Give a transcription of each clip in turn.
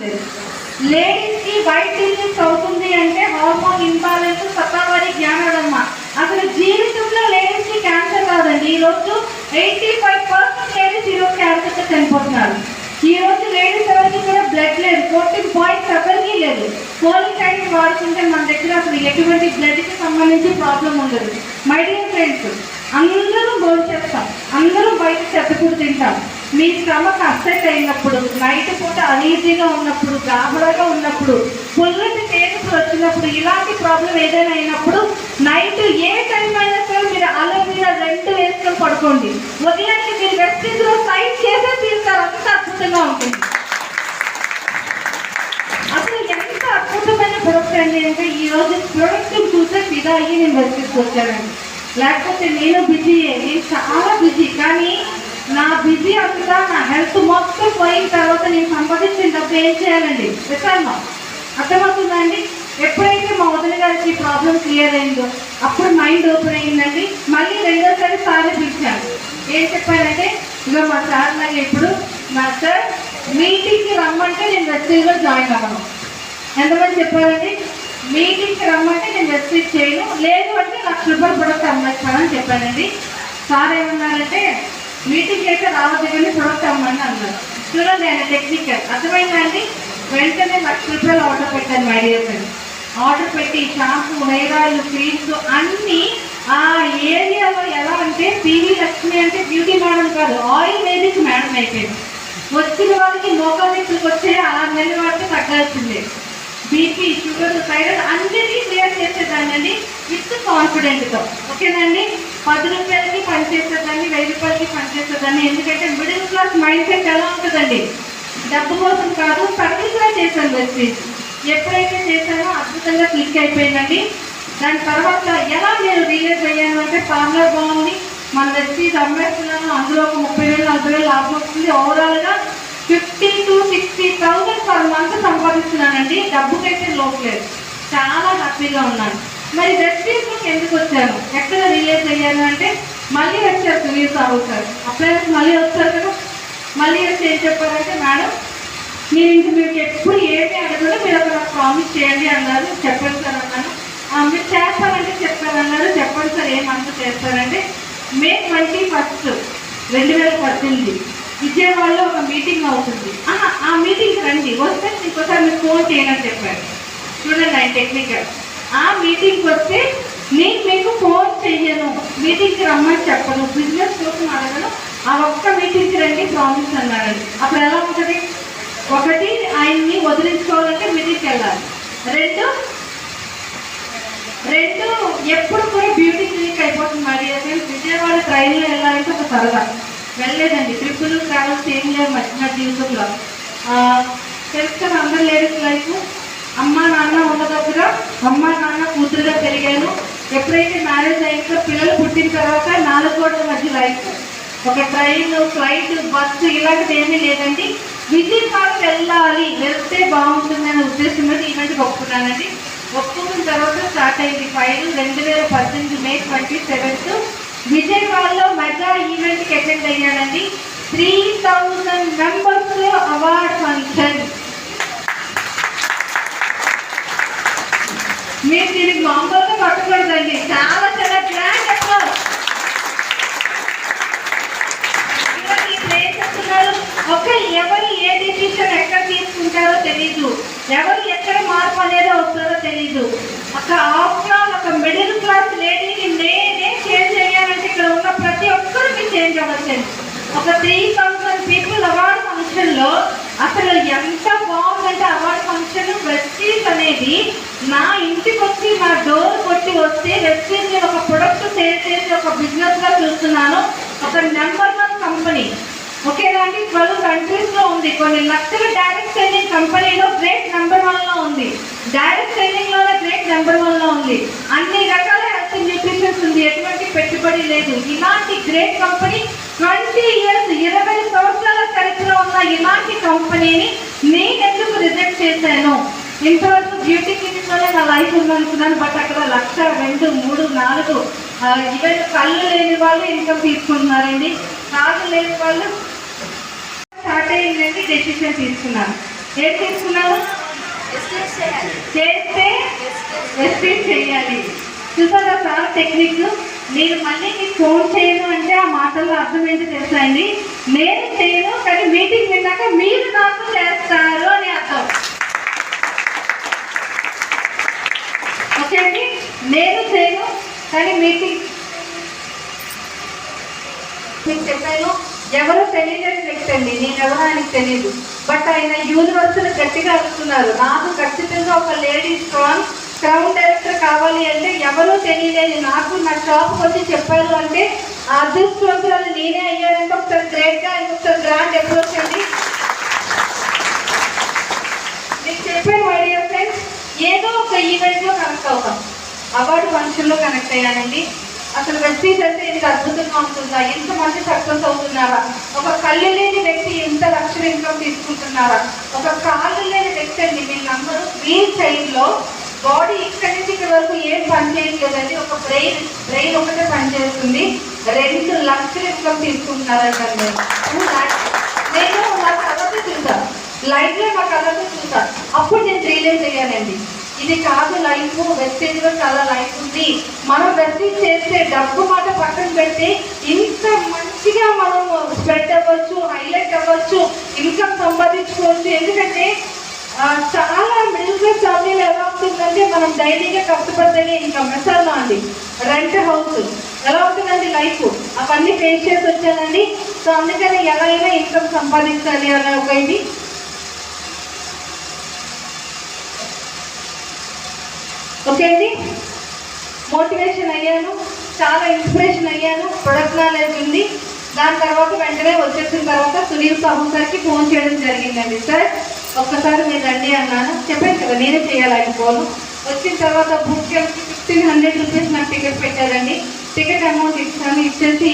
లేదు. లేడీస్ కి white disease అవుతుంది అంటే హార్మోన్ ఇంబాలెన్స్, సతావారి, జ్ఞానోడమ్మ. అసలు జీవితంలో లేడీస్ కి క్యాన్సర్ రాదండి. ఈరోజు 85% లేడీస్ ఈరోజు క్యాన్సర్తో చనిపోతున్నారు. ఈ రోజు లేడీస్ ఎవరికి కూడా బ్లడ్ లేదు, 14 పాయింట్స్ ఎవరికి లేదు. పోలింగ్ టైం వాడుతుంటే మన దగ్గర అసలు ఎటువంటి బ్లడ్కి సంబంధించి ప్రాబ్లం ఉండదు. మై డియర్ ఫ్రెండ్స్, అందరూ భోంచేస్తాం, అందరూ బయట చెత్తకూడు తింటాం. మీ స్టమక్ అప్సెట్ అయినప్పుడు, నైట్ పూట అనీజీగా ఉన్నప్పుడు, గాబరాగా ఉన్నప్పుడు, పుల్లటి తేజస్సు వచ్చినప్పుడు, ఇలాంటి ప్రాబ్లం ఏదైనా అయినప్పుడు నైట్ ఏ టైం అయినా సరే మీరు అలోవీరా 2 వేసుకొని పడుకోండి. ఉదయానికి మీరు వెస్టిజ్లో సైన్ చేసే తీరుతారు. అంత అద్భుతంగా ఉంటుంది. అసలు ఎంత అద్భుతమైన ప్రొడక్ట్ అండి అంటే ఈరోజు ప్రొడక్ట్ చూసే ఫిదా అయ్యి నేను వెస్టిజ్కి వచ్చానండి. లేకపోతే నేను బిజీయే, నేను చాలా బిజీ. కానీ నా బిజీ అంతా, నా హెల్త్ మొత్తం పోయిన తర్వాత నేను సంపాదించిన డబ్బు ఏం చేయాలండి? విషయంలో అర్థమవుతుందండి. ఎప్పుడైతే మా వదిన గారికి ప్రాబ్లం క్లియర్ అయిందో అప్పుడు మైండ్ ఓపెన్ అయిందండి. మళ్ళీ రెండోసారి సార్ని పిలిచాను. ఏం చెప్పానంటే, ఇక మా సార్ నాకు ఇప్పుడు మా సార్ మీటింగ్కి రమ్మంటే నేను వెస్టీజ్లో జాయిన్ అవ్వను. ఎంతమంది చెప్పారండి? మీటింగ్కి రమ్మంటే నేను వెస్టీజ్ చేయను, లేదు అంటే ₹1,00,000 ప్రొడక్ట్ అమ్మేస్తానని చెప్పానండి. సార్ ఏమన్నారంటే, మీటింగ్ అయితే రావద్దు కానీ ప్రొడక్ట్ అమ్మని అన్నారు. చూడండి ఆయన టెక్నికల్ అర్థమైందండి. వెంటనే ₹1,00,000 ఆర్డర్ పెట్టాను. మై డియర్ ఫ్రెండ్స్, ఆర్డర్ పెట్టి షాంపూ, హెయిర్ ఆయిల్, క్రీమ్స్ అన్నీ ఆ ఏరియాలో ఎలా అంటే పివి లక్ష్మి అంటే బ్యూటీ మేడం కాదు, ఆయిల్ వేదిక్ మేడం అయిపోయింది. వచ్చిన వాళ్ళకి మోకాళ్ళకి వచ్చే 6 నెలల వరకు తగ్గాల్సిందే. బీపీ, షుగర్, థైరాయిడ్ అన్నిటికీ క్లియర్ చేసేదాన్ని విత్ కాన్ఫిడెంట్తో. ఓకేనండి. ₹10కి పనిచేసేదాన్ని, ₹1000కి పనిచేసేదాన్ని. ఎందుకంటే మిడిల్ క్లాస్ మైండ్ సెట్ ఎలా ఉంటుందండి? డబ్బు కోసం కాదు, సర్వీస్గా చేశాను వెస్టీజ్. ఎప్పుడైతే చేశానో అద్భుతంగా క్లిక్ అయిపోయిందండి. దాని తర్వాత ఎలా నేను రియలైజ్ అయ్యాను అంటే, పార్లర్ బాగుంది, మన వెస్టీజ్ అమ్మేస్తున్నాను, అందులో ఒక 30,000 40,000 లాభం వస్తుంది. ఓవరాల్గా 50,000 to 60,000 పర్ మంత్ సంపాదిస్తున్నానండి. డబ్బుకైతే లోపలేదు. చాలా హ్యాపీగా ఉన్నాను. మరి వెస్టీజ్కి ఎందుకు వచ్చాను, ఎక్కడ రియలైజ్ అయ్యాను అంటే, మళ్ళీ వచ్చారు సునీల్ సాహు సార్. అప్పుడే మళ్ళీ వచ్చారు కదా. మళ్ళీ వచ్చి ఏం చెప్పారంటే, మేడం మీరు ఇంక మీకు ఎప్పుడు ఏమి అడగదు, మీరు అక్కడ ప్రామిస్ చేయండి అన్నారు. చెప్పండి సార్ అన్నాను. మీరు చేస్తారంటే చెప్పారన్నారు. చెప్పండి సార్ ఏమంతా చేస్తారంటే, May 21, 2018 విజయవాడలో ఒక మీటింగ్ అవుతుంది. ఆ మీటింగ్కి రండి, వస్తే ఇంకోసారి మీరు ఫోన్ చేయనని చెప్పారు. చూడండి ఆయన టెక్నికల్. ఆ మీటింగ్కి వస్తే నేను మీకు ఫోన్ చెయ్యను, మీటింగ్కి రమ్మని చెప్పను, బిజినెస్ కోసం అడగను, ఆ ఒక్క మీటింగ్కి రండి ప్రామిస్ అన్నారండి. అప్పుడు ఎలా ఉంటుంది? 1, ఆయన్ని వదిలించుకోవాలంటే మీటింగ్కి వెళ్ళాలి. 2 ఎప్పుడు కూడా బ్యూటీ క్లినిక్ అయిపోతుంది. మరి విజయవాడ ట్రైన్లో వెళ్ళాలంటే ఒక సరదా. వెళ్ళలేదండి, ట్రిప్పులు ట్రావెల్స్ ఏం లేవు మధ్య జీవితంలో. తెలుసుకొని అందరు లేడీస్ లైఫ్, అమ్మ నాన్న ఉన్న దగ్గర అమ్మ నాన్న కూతురుగా పెరిగాను. ఎప్పుడైతే మ్యారేజ్ అయ్యాక పిల్లలు పుట్టిన తర్వాత 4 కోట్ల మధ్య లైఫ్. ఒక ట్రైన్, ఫ్లైట్, బస్సు ఇలాంటిది ఏమీ లేదండి. విజయవాడ వెళ్ళాలి, వెళ్తే బాగుంటుందనే ఉద్దేశం మీద ఈవెంట్కి ఒప్పుకున్నానండి. ఒప్పుకున్న తర్వాత స్టార్ట్ అయింది ఫైల్. 2018 May 27 విజయవాడలో మెగా ఈవెంట్కి అటెండ్ అయ్యానండి. 3000 మెంబర్స్ అవార్డ్ ఫంక్షన్. మీరు దీనికి మామూలుగా పట్టకూడదండి, చాలా చాలా గ్రాండ్ అప్లాజ్. ఓకే, ఎవరు ఏ డిసిషన్ ఎక్కడ తీసుకుంటారో తెలీదు, ఎవరు ఎక్కడ మార్పు అనేది వస్తుందో తెలీదు. ఆఫ్టర్ ఆల్ ఒక మిడిల్ క్లాస్ లేడీని నేనే చేంజ్ అయ్యానంటే ఇక్కడ ఉన్న ప్రతి ఒక్కరికి చేంజ్ అవ్వచ్చండి. ఒక 3000 పీపుల్ అవార్డ్ ఫంక్షన్లో అసలు ఎంత బాగుందంటే, అవార్డ్ ఫంక్షన్ వెస్టీజ్ అనేది నా ఇంటికి వచ్చి నా డోర్ కొట్టి వస్తే వెస్టీజ్ ఒక ప్రొడక్ట్ సేల్ చేసి ఒక బిజినెస్గా చూస్తున్నాను. ఒక నెంబర్ 1 కంపెనీ. ఓకేనండి. 12 కంట్రీస్లో ఉంది. కొన్ని లక్షల డైరెక్ట్ సెల్లింగ్ కంపెనీలో గ్రేట్ నెంబర్ 1లో ఉంది. డైరెక్ట్ సెల్లింగ్లోనే గ్రేట్ నెంబర్ 1లో ఉంది. అన్ని రకాల హెల్త్ న్యూట్రిషన్స్ ఉంది, ఎటువంటి పెట్టుబడి లేదు. ఇలాంటి గ్రేట్ కంపెనీ 20 years 20 సంవత్సరాల చరిత్ర ఉన్న ఇలాంటి కంపెనీని నేను ఎందుకు రిజెక్ట్ చేశాను? ఇంతవరకు బ్యూటీ క్లినిక్లోనే నా లైఫ్ ఉందనుకున్నాను. బట్ అక్కడ 1, 2, 3, 4 ఈవెన్ కళ్ళు లేని వాళ్ళు ఇన్కమ్ తీసుకుంటున్నారండి. కాళ్ళు లేని వాళ్ళు స్టార్ట్ అయ్యిందండి. డెసిషన్ తీసుకున్నాను. ఏం తీసుకున్నారు? చేస్తే ఎస్టేట్ చేయాలి. చూసారా సార్ టెక్నిక్? నేను మళ్ళీ మీకు ఫోన్ చేయను అంటే ఆ మాటల్లో అర్థం ఏంటి తెలుసా అండి? నేను చేయను కానీ మీటింగ్ విన్నాక మీరు నాకు చేస్తారు అని అర్థం. ఓకే అండి, నేను చేయను కానీ మీటింగ్ మీకు చెప్పాను. ఎవరో తెలియలేని వ్యక్తి అండి, నేనెవరో ఆయనకు తెలియదు. బట్ ఆయన యూనివర్సిటీని గట్టిగా అడుగుతున్నారు, నాకు ఖచ్చితంగా ఒక లేడీ స్ట్రాంగ్ క్రౌన్ డైరెక్టర్ కావాలి అంటే ఎవరూ తెలియలేదు నాకు నా షాప్కి వచ్చి చెప్పారు అంటే ఆ అదృష్టవంతురాలు నేనే అయ్యానంటే ఒకసారి గ్రేట్గా ఇంకొకసారి గ్రాండ్ అప్రోచ్ అండి. మీకు చెప్పాను మై డియర్ ఫ్రెండ్స్, ఏదో ఒక ఈవెంట్లో కనెక్ట్ అవుతాం. అవార్డు ఫంక్షన్లో కనెక్ట్ అయ్యానండి. అసలు వెస్టీజ్ అంటే ఇది అద్భుతంగా ఉంటుందా? ఎంతమంది సక్సెస్ అవుతున్నారా? ఒక కళ్ళు లేని వ్యక్తి ఎంత లక్షల ఇన్కమ్ తీసుకుంటున్నారా? ఒక కాళ్ళు లేని వ్యక్తి అండి, వీళ్ళందరూ వీల్ చైర్లో బాడీ ఇక్కడి నుంచి ఇక్కడ వరకు ఏం పని చేయట్లేదండి, ఒక బ్రెయిన్ ఒకటే పనిచేస్తుంది. 2 లక్షల ఇన్కమ్ తీసుకుంటున్నారంటే నేను నా కళ్ళతో చూసాను, లైఫ్లో మా కళ్ళతో చూసాను. అప్పుడు నేను రియలైజ్ అయ్యానండి, ఇది కాదు లైఫ్, వెస్టేజ్లో చాలా లైఫ్ ఉంది. మనం వెస్టేజ్ చేస్తే డబ్బు మాట పక్కన పెడితే ఇంత మంచిగా మనం స్ప్రెడ్ అవ్వచ్చు, హైలైట్ అవ్వచ్చు, ఇన్కమ్ సంపాదించుకోవచ్చు. ఎందుకంటే చాలా మిడిల్ క్లాస్ ఫ్యామిలీలో ఎలా ఉంటుందంటే మనం డైలీగా కష్టపడితేనే ఇన్కమ్. ఎస్ఆర్లో అండి, రెంట్ హౌస్ ఎలా ఉంటుందండి లైఫ్, అవన్నీ ఫేస్ చేసి వచ్చానండి. సో అందుకని ఎలా అయినా ఇన్కమ్ సంపాదించాలి అనే ఒక ఇది. ఓకే అండి, మోటివేషన్ అయ్యాను, చాలా ఇన్స్పిరేషన్ అయ్యాను, ప్రొడక్ట్ నాలెడ్జ్ ఉంది. దాని తర్వాత వెంటనే వచ్చేసిన తర్వాత సునీల్ సాహు సార్కి ఫోన్ చేయడం జరిగిందండి. సార్ ఒక్కసారి మీరు రండి అన్నాను, చెప్పాను కదా నేనే చేయాలని ఫోను. వచ్చిన తర్వాత బుక్ 1500 రూపీస్ నాకు టికెట్ పెట్టారండి. టికెట్ అమౌంట్ ఇచ్చేసి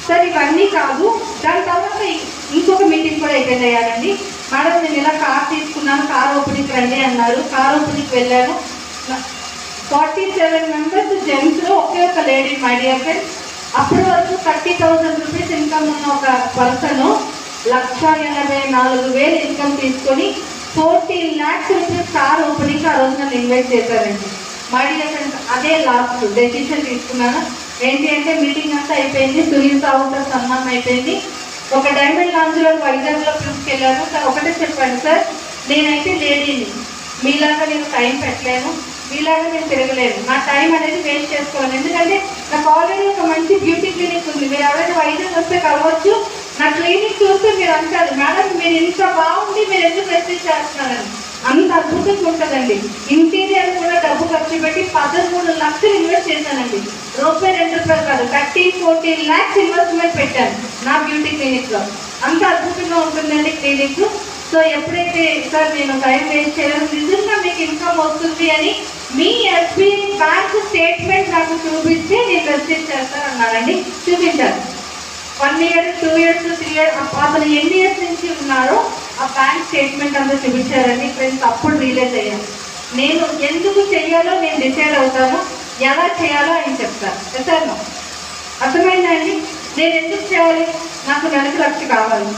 సార్ ఇవన్నీ కాదు. దాని తర్వాత ఇంకొక మీటింగ్ కూడా అటెండ్ అయ్యానండి. మేడం నేను ఇలా కార్ తీసుకున్నాను, కార్ ఓపెనింగ్ రండి అన్నారు. కార్ ఓపెనింగ్కి వెళ్ళాను. 47 మెంబర్స్ జెంట్స్లో ఒకే ఒక లేడీ మై డియర్ ఫ్రెండ్స్. అప్పటి వరకు 30,000 రూపీస్ ఇన్కమ్ ఉన్న ఒక పర్సన్ 1,84,000 ఇన్కమ్ తీసుకొని 14 lakhs రూపీస్ కార్ ఓపెనింగ్ ఆ రోజు నన్ను ఇన్వైట్ చేశారండి. మై డియర్ ఫ్రెండ్స్, అదే లాస్ట్ డెసిషన్ తీసుకున్నాను. ఏంటి అంటే మీటింగ్ అంతా అయిపోయింది, సునీల్ సాహు సార్ సన్మానం అయిపోయింది. ఒక డైమండ్ లాంజ్లో వైజాగ్లో తీసుకెళ్ళాను. సార్ ఒకటే చెప్పండి సార్, నేనైతే లేడీని, మీలాగా నేను టైం పెట్టలేను, మీలాగా నేను తిరగలేను, నా టైం అనేది వేస్ట్ చేసుకోలేను. ఎందుకంటే నాకు ఆల్రెడీ ఒక మంచి బ్యూటీ క్లినిక్ ఉంది. మీరు ఎవరైనా వైద్యం వస్తే కలవచ్చు. నా క్లినిక్ చూస్తే మీరు అంటారు, మేడం మీరు ఇంత బాగుంది, మీరు ఎందుకు వెస్టేజ్ చేస్తున్నారని. అంత అద్భుతంగా ఉంటుందండి. ఇంటీరియర్ కూడా డబ్బు ఖర్చు పెట్టి 13 లక్షలు ఇన్వెస్ట్ చేశానండి. రూపాయి 2 రూపాయలు కాదు, 14 lakhs ఇన్వెస్ట్మెంట్ పెట్టాను నా బ్యూటీ క్లినిక్లో. అంత అద్భుతంగా ఉంటుందండి క్లినిక్. సో ఎప్పుడైతే సార్ నేను టైం వేస్ట్ చేయలేదు, నిజంగా మీకు ఇన్కమ్ వస్తుంది అని మీ ఎస్బీ బ్యాంక్ స్టేట్మెంట్ నాకు చూపించి నేను వెస్టేజ్ చేస్తానన్నారండి. చూపించారు. 1 year, 2 years, 3 years అతను ఎన్ని ఇయర్స్ నుంచి ఉన్నారో ఆ బ్యాంక్ స్టేట్మెంట్ అంతా చూపించారండి. ఫ్రెండ్స్ అప్పుడు రియలైజ్ అయ్యాను, నేను ఎందుకు చేయాలో నేను డిసైడ్ అవుతాను, ఎలా చేయాలో ఆయన చెప్తాను. సార్ అర్థమైందండి. నేను ఎందుకు చేయాలి? నాకు నెలకు 1,00,000 కావాలి,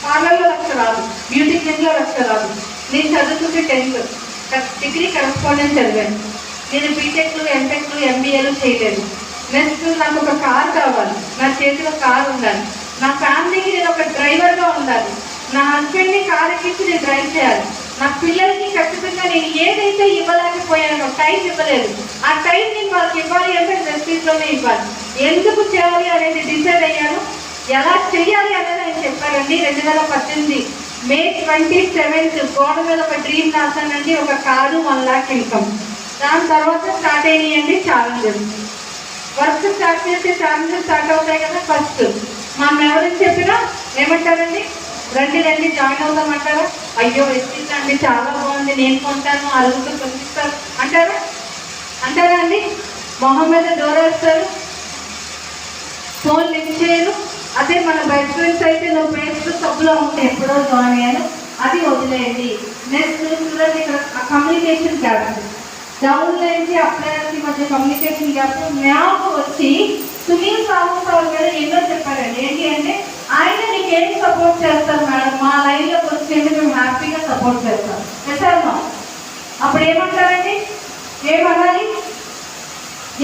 పార్లర్లో 1,00,000 రాదు, బ్యూటీ క్లినిక్లో 1,00,000 రాదు. నేను చదువుతుంటే 10th డిగ్రీ కరెస్పాండెన్స్ చదివాను. నేను బీటెక్లు, ఎంటెక్లు, ఎంబీఏలు చేయలేదు. నెక్స్ట్ నాకు ఒక కార్ కావాలి, నా చేతిలో కార్ ఉండాలి, నా ఫ్యామిలీకి నేను ఒక డ్రైవర్గా ఉండాలి, నా హస్బెండ్ని కార్ ఎక్కించి నేను డ్రైవ్ చేయాలి, నా పిల్లలకి ఖచ్చితంగా నేను ఏదైతే ఇవ్వలేకపోయానో టైం ఇవ్వలేదు, ఆ టైం నేను వాళ్ళకి ఇవ్వాలి అంటే వెస్టీజ్లోనే ఇవ్వాలి. ఎందుకు చేయాలి అనేది డిసైడ్ అయ్యాను. ఎలా చేయాలి అనేది ఆయన చెప్పారండి. 2018 May 27th గోడ మీద ఒక డ్రీమ్ రాశానండి, ఒక కారు 1 lakh ఇన్కమ్. దాని తర్వాత స్టార్ట్ అయినాయండి ఛాలెంజెస్. వర్క్ స్టార్ట్ చేసే ఛాలెంజెస్ స్టార్ట్ అవుతాయి కదా. ఫస్ట్ మనం ఎవరికి చెప్పినా ఏమంటారండి, రండి రండి జాయిన్ అవుతామంటారా? అయ్యో వెస్టీజ్ అండి చాలా బాగుంది, నేను కొంటాను, అరుగుతూ కొనిస్తారు అంటారా? అంటారా అండి? మొహం మీద డోర్ వేస్తారు, ఫోన్ లిఫ్ట్ చేయరు. అదే మన బెస్ట్ ఫ్రెండ్స్ అయితే నువ్వు పేస్ట్ సబ్బులో ఉంటే ఎప్పుడో జాయిన్ అయ్యాను, అది వదిలేయండి. నెక్స్ట్ చూడండి, ఇక్కడ కమ్యూనికేషన్ గ్యాప్, డౌన్ నుంచి అప్లయర్స్కి మధ్య కమ్యూనికేషన్ గ్యాప్. నాకు వచ్చి సునీల్ సాహు సార్ గారు ఎన్నో చెప్పారండి. ఏంటి అంటే ఆయన నీకేం సపోర్ట్ చేస్తారు మేడం, మా లైన్లోకి వచ్చేది మేము హ్యాపీగా సపోర్ట్ చేస్తాం. చేస్తామా? అప్పుడు ఏమంటారండి, ఏమనాలి?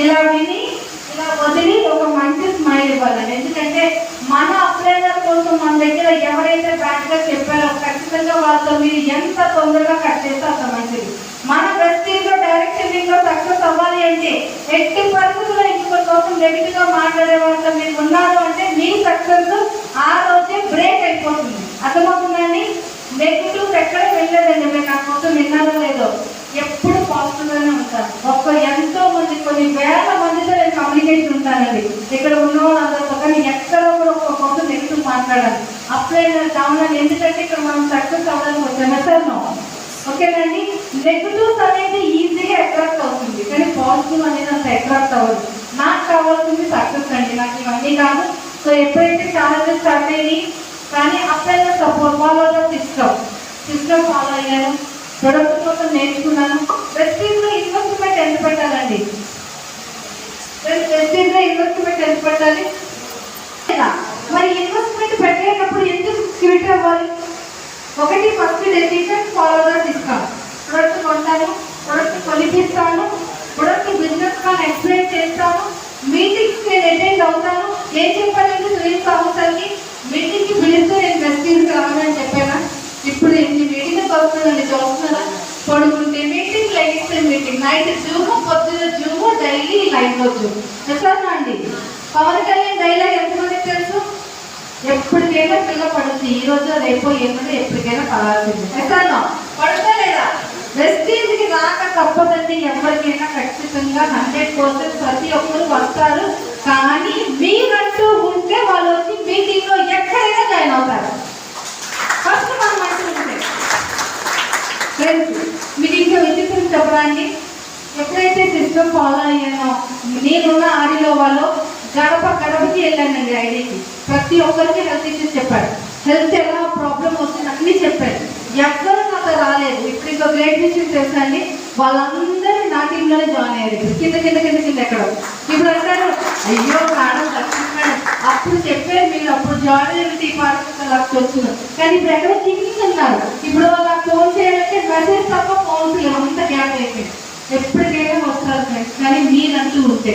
ఇలా విని ఇలా వదిలి ఒక మంచి స్మైల్ ఇవ్వాలండి. ఎందుకంటే మన అప్లైనర్ కోసం మన దగ్గర ఎవరైతే బ్యాడ్గా చెప్పారో ఖచ్చితంగా వాళ్ళతో మీరు ఎంత తొందరగా కట్ చేస్తే అంత మంచిది. మన వెస్టీజ్లో డైరెక్ట్ సెల్లింగ్లో సక్సెస్ అవ్వాలి అంటే ఎట్టి పరిస్థితుల్లో ఇంకొక కోసం నెగిటివ్గా మాట్లాడే వాళ్ళతో మీరు ఉన్నారు అంటే మీ సక్సెస్ ఆ రోజే బ్రేక్ అయిపోతుంది. అర్థమవుతుందండి? నెగిటివ్ ఎక్కడ వెళ్ళలేదండి. మీరు నా కోసం విన్నారో లేదో, ఎప్పుడు పాజిటివ్గానే ఉంటాను. ఎంతో మంది కొన్ని వేల మందితో నేను కమ్యూనికేషన్ ఉంటానండి. ఇక్కడ ఉన్న వాళ్ళందరితో, కానీ ఎక్కడ కూడా ఒక కోసం నెగిటివ్ మాట్లాడాలి అప్లైనర్ డౌన్ అని. ఎందుకంటే ఇక్కడ మనం సక్సెస్ అవ్వడానికి వచ్చాము సార్. ఓకేనండి? నెగిటివ్స్ అనేది ఈజీగా అట్రాక్ట్ అవుతుంది, కానీ పాజిటివ్ అనేది అంత అట్రాక్ట్ అవ్వదు. నాకు కావాల్సింది సక్సెస్ అండి, నాకు ఇవన్నీ కాదు. సో ఎప్పుడైతే ఛాలెంజెస్ స్టార్ట్ అయ్యి, కానీ అప్లైనర్ సపోర్ట్ ఫాలో సిస్టమ్ ఫాలో అయ్యాను, ప్రొడక్ట్ కోసం నేర్చుకున్నాను. వెస్టీజ్లో ఇన్వెస్ట్మెంట్ ఎంత పెట్టాలండి? వెస్టీజ్లో ఇన్వెస్ట్మెంట్ ఎంత పెట్టాలి? మరి ఇన్వెస్ట్మెంట్ పెట్టేటప్పుడు ఎందుకు క్విట్ అవ్వాలి? ఒకటి, first decision follow the system. Product కొంటాను, ప్రొడక్ట్ కొనిపిస్తాను, ప్రొడక్ట్ బిజినెస్ గా ఎక్స్ప్లెయిన్ చేస్తాను, మీటింగ్స్ నేను అటెండ్ అవుతాను. ఏం చెప్పాలంటే సునీల్ సాహు సార్కి మీటింగ్కి పిలిస్తే నేను వెస్టీజ్కి రావాలని చెప్పాను. ఇప్పుడు ఎన్ని మీటింగ్ వస్తుందండి, చూస్తున్నారా? పడుకుంటే meeting, life meeting, night zoom, పొద్దున జూము, డైలీ లైవ్లో జూము. ఎట్లా అండి? పవన్ కళ్యాణ్ డైలాగ్ ఎంతమందికి తెలుసు? ఎప్పటికైనా పిల్ల పడుతుంది, ఈ రోజు రేపో ఏమంటే ఎప్పటికైనా పడాల్సింది. ఎట్లా పడుతా లేదా? వెస్టీజ్కి రాక తప్పదండి. ఎవరికైనా ఖచ్చితంగా 100% ప్రతి ఒక్కరు వస్తారు. కానీ మీరంటూ ఉంటే వాళ్ళు వచ్చి మీటింగ్లో ఎక్కడైనా జాయిన్ అవుతారు. ఫస్ట్ మనం అంటూ ఉంటే ఫ్రెండ్స్, మీకు ఇంకా విచిత్రం చెప్పడానికి, ఎప్పుడైతే సిస్టమ్ ఫాలో అయ్యానో నేనున్న ఆడిలో వాళ్ళు గడపకి వెళ్ళానండి. ఐడికి ప్రతి ఒక్కరికి హెల్త్ ఇష్యూస్ చెప్పాడు. హెల్త్ ఎలా ప్రాబ్లం వస్తుంది అన్నీ చెప్పాడు. ఎవ్వరు నాతో రాలేదు. ఇప్పుడు ఇంకో గ్రేట్ విషయం తెలుసా అండి, వాళ్ళందరూ నా టీంలోనే జాయిన్ అయ్యారు. కింద ఎక్కడ ఇప్పుడు అంటారు, అయ్యో మేడం మేడం అప్పుడు చెప్పారు మీరు, అప్పుడు జాయిన్ అయ్యి పార్టీ వచ్చినారు, కానీ ఇప్పుడు ఎక్కడ కింగ్ ఉన్నారు. ఇప్పుడు నాకు ఫోన్ చేయాలంటే మెసేజ్ తప్ప ఫోన్ అంత గ్యాప్ అయిపోయింది. ఎప్పటికైనా వస్తారు ఫ్రెండ్స్, కానీ మీరంటూ ఉంటే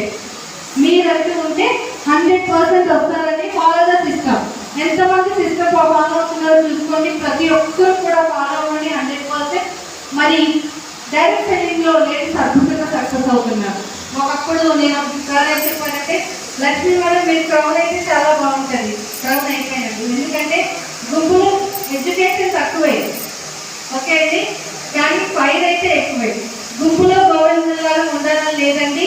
100% వస్తారని. Follow the system. ఎంతమంది సిస్టమ్ ఫాలో అవుతున్నారో చూసుకోండి. ప్రతి ఒక్కరు కూడా ఫాలో అవ్వండి 100%. మరి డైరెక్ట్ సెల్లింగ్లో లేడీస్ అద్భుతంగా సక్సెస్ అవుతున్నారు. ఒకప్పుడు నేను సార్ ఏం చెప్పానంటే, లక్ష్మీ మేడం మీరు క్రౌడ్ అయితే చాలా బాగుంటుంది. క్రౌడ్ అయిపోయినట్టు, ఎందుకంటే గుంపులు ఎడ్యుకేషన్ తక్కువే, ఓకే అండి, కానీ ఫైర్ అయితే ఎక్కువే. గుంపులో గోవింద జిల్లాలో ఉండాలని లేదండి.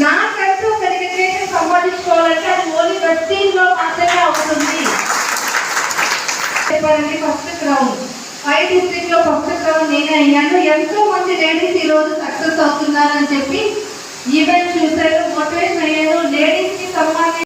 నాకంటూ ఒక రికగ్నేషన్ సంపాదించుకోవాలంటే అది ఓన్లీ వెస్టీజ్లో మాత్రమే అవుతుంది. చెప్పారండి, ఫస్ట్ క్రౌడ్ 5 డిస్ట్రిక్ట్లో ఫస్ట్ క్రౌడ్ నేనే అయ్యాను. ఎంతో మంది లేడీస్ ఈరోజు సక్సెస్ అవుతున్నారని చెప్పి ఈవెంట్ చూశారు, మోటివేషన్ అయ్యాను. లేడీస్కి సమ్మాన్